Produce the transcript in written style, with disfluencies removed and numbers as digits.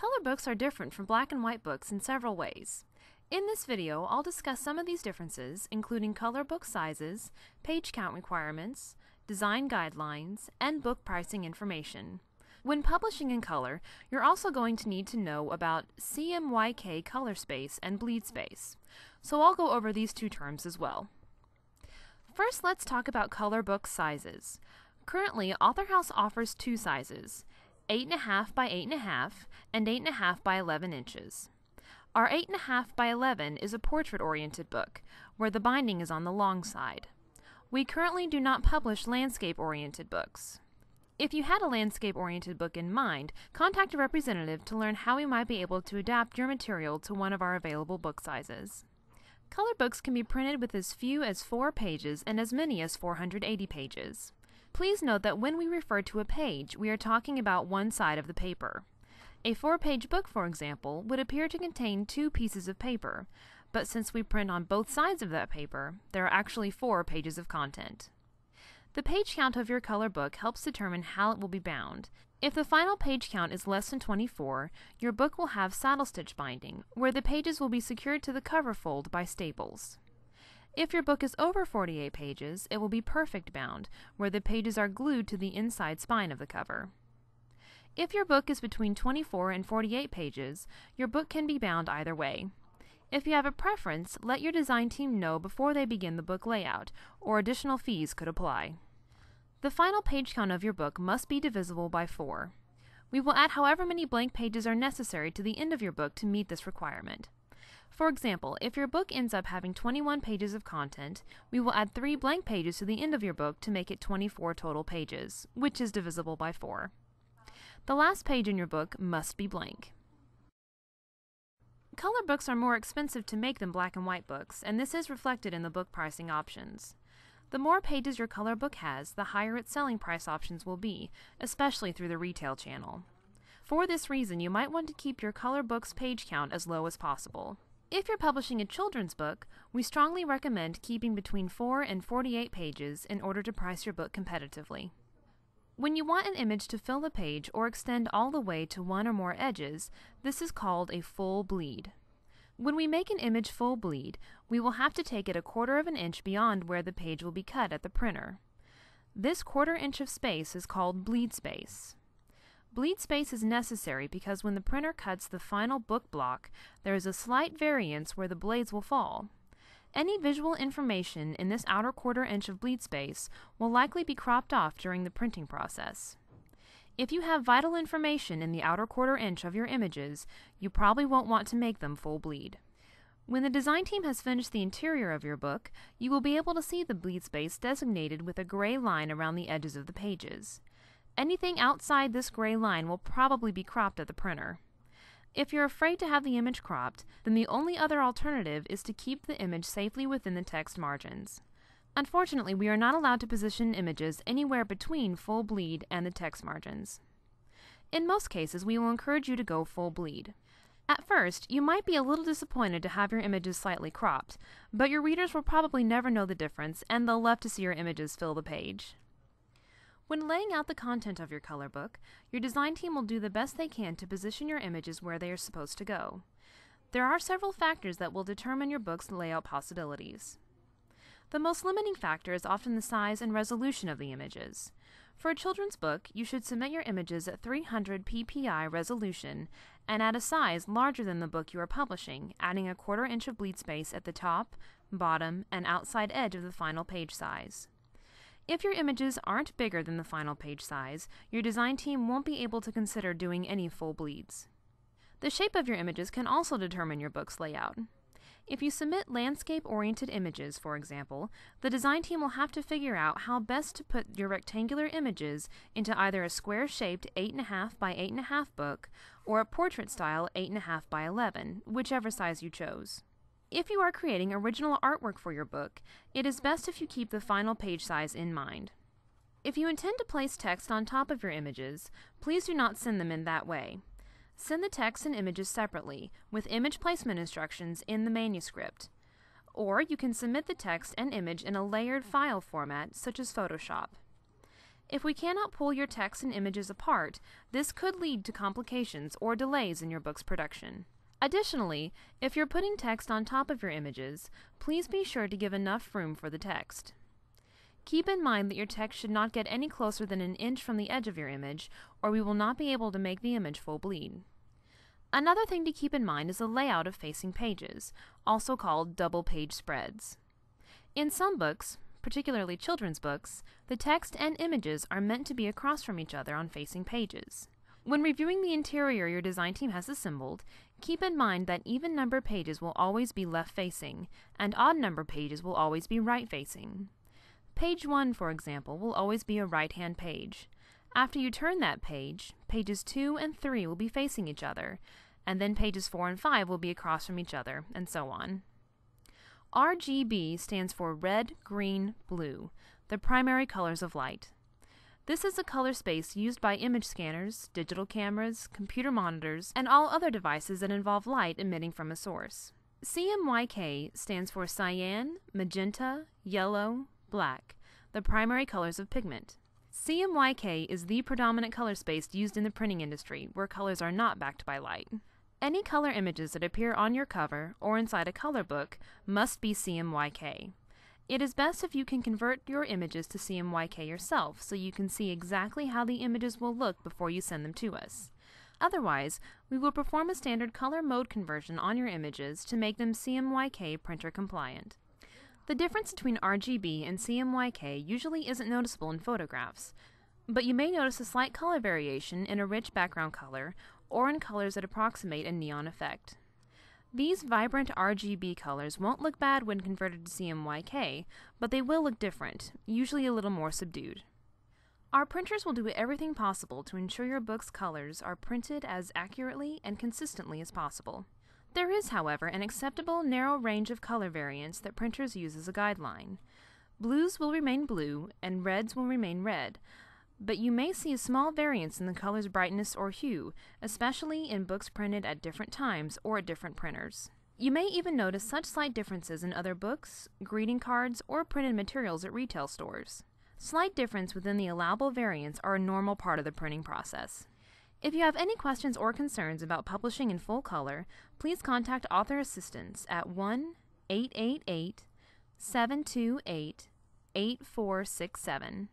Color books are different from black and white books in several ways. In this video, I'll discuss some of these differences, including color book sizes, page count requirements, design guidelines, and book pricing information. When publishing in color, you're also going to need to know about CMYK color space and bleed space, so I'll go over these two terms as well. First, let's talk about color book sizes. Currently, AuthorHouse offers two sizes, 8.5 by 8.5 and 8.5 by 11 inches. Our 8.5 by 11 is a portrait-oriented book, where the binding is on the long side. We currently do not publish landscape-oriented books. If you had a landscape-oriented book in mind, contact a representative to learn how we might be able to adapt your material to one of our available book sizes. Color books can be printed with as few as 4 pages and as many as 480 pages. Please note that when we refer to a page, we are talking about one side of the paper. A 4-page book, for example, would appear to contain 2 pieces of paper, but since we print on both sides of that paper, there are actually 4 pages of content. The page count of your color book helps determine how it will be bound. If the final page count is less than 24, your book will have saddle stitch binding, where the pages will be secured to the cover fold by staples. If your book is over 48 pages, it will be perfect bound, where the pages are glued to the inside spine of the cover. If your book is between 24 and 48 pages, your book can be bound either way. If you have a preference, let your design team know before they begin the book layout, or additional fees could apply. The final page count of your book must be divisible by 4. We will add however many blank pages are necessary to the end of your book to meet this requirement. For example, if your book ends up having 21 pages of content, we will add 3 blank pages to the end of your book to make it 24 total pages, which is divisible by 4. The last page in your book must be blank. Color books are more expensive to make than black and white books, and this is reflected in the book pricing options. The more pages your color book has, the higher its selling price options will be, especially through the retail channel. For this reason, you might want to keep your color book's page count as low as possible. If you're publishing a children's book, we strongly recommend keeping between 4 and 48 pages in order to price your book competitively. When you want an image to fill the page or extend all the way to one or more edges, this is called a full bleed. When we make an image full bleed, we will have to take it 1/4 of an inch beyond where the page will be cut at the printer. This 1/4 inch of space is called bleed space. Bleed space is necessary because when the printer cuts the final book block, there is a slight variance where the blades will fall. Any visual information in this outer 1/4 inch of bleed space will likely be cropped off during the printing process. If you have vital information in the outer 1/4 inch of your images, you probably won't want to make them full bleed. When the design team has finished the interior of your book, you will be able to see the bleed space designated with a gray line around the edges of the pages. Anything outside this gray line will probably be cropped at the printer. If you're afraid to have the image cropped, then the only other alternative is to keep the image safely within the text margins. Unfortunately, we are not allowed to position images anywhere between full bleed and the text margins. In most cases, we will encourage you to go full bleed. At first, you might be a little disappointed to have your images slightly cropped, but your readers will probably never know the difference, and they'll love to see your images fill the page. When laying out the content of your color book, your design team will do the best they can to position your images where they are supposed to go. There are several factors that will determine your book's layout possibilities. The most limiting factor is often the size and resolution of the images. For a children's book, you should submit your images at 300 ppi resolution and at a size larger than the book you are publishing, adding a 1/4 inch of bleed space at the top, bottom, and outside edge of the final page size. If your images aren't bigger than the final page size, your design team won't be able to consider doing any full bleeds. The shape of your images can also determine your book's layout. If you submit landscape-oriented images, for example, the design team will have to figure out how best to put your rectangular images into either a square-shaped 8.5 by 8.5 book or a portrait-style 8.5 by 11, whichever size you chose. If you are creating original artwork for your book, it is best if you keep the final page size in mind. If you intend to place text on top of your images, please do not send them in that way. Send the text and images separately, with image placement instructions in the manuscript. Or you can submit the text and image in a layered file format, such as Photoshop. If we cannot pull your text and images apart, this could lead to complications or delays in your book's production. Additionally, if you're putting text on top of your images, please be sure to give enough room for the text. Keep in mind that your text should not get any closer than an inch from the edge of your image, or we will not be able to make the image full bleed. Another thing to keep in mind is the layout of facing pages, also called double page spreads. In some books, particularly children's books, the text and images are meant to be across from each other on facing pages. When reviewing the interior your design team has assembled, keep in mind that even number pages will always be left-facing, and odd number pages will always be right-facing. Page 1, for example, will always be a right-hand page. After you turn that page, pages 2 and 3 will be facing each other, and then pages 4 and 5 will be across from each other, and so on. RGB stands for red, green, blue, the primary colors of light. This is a color space used by image scanners, digital cameras, computer monitors, and all other devices that involve light emitting from a source. CMYK stands for cyan, magenta, yellow, black, the primary colors of pigment. CMYK is the predominant color space used in the printing industry, where colors are not backed by light. Any color images that appear on your cover or inside a color book must be CMYK. It is best if you can convert your images to CMYK yourself, so you can see exactly how the images will look before you send them to us. Otherwise, we will perform a standard color mode conversion on your images to make them CMYK printer compliant. The difference between RGB and CMYK usually isn't noticeable in photographs, but you may notice a slight color variation in a rich background color or in colors that approximate a neon effect. These vibrant RGB colors won't look bad when converted to CMYK, but they will look different, usually a little more subdued. Our printers will do everything possible to ensure your book's colors are printed as accurately and consistently as possible. There is, however, an acceptable narrow range of color variants that printers use as a guideline. Blues will remain blue and reds will remain red, but you may see a small variance in the color's brightness or hue, especially in books printed at different times or at different printers. You may even notice such slight differences in other books, greeting cards, or printed materials at retail stores. Slight difference within the allowable variants are a normal part of the printing process. If you have any questions or concerns about publishing in full color, please contact Author Assistance at 1-888-728-8467.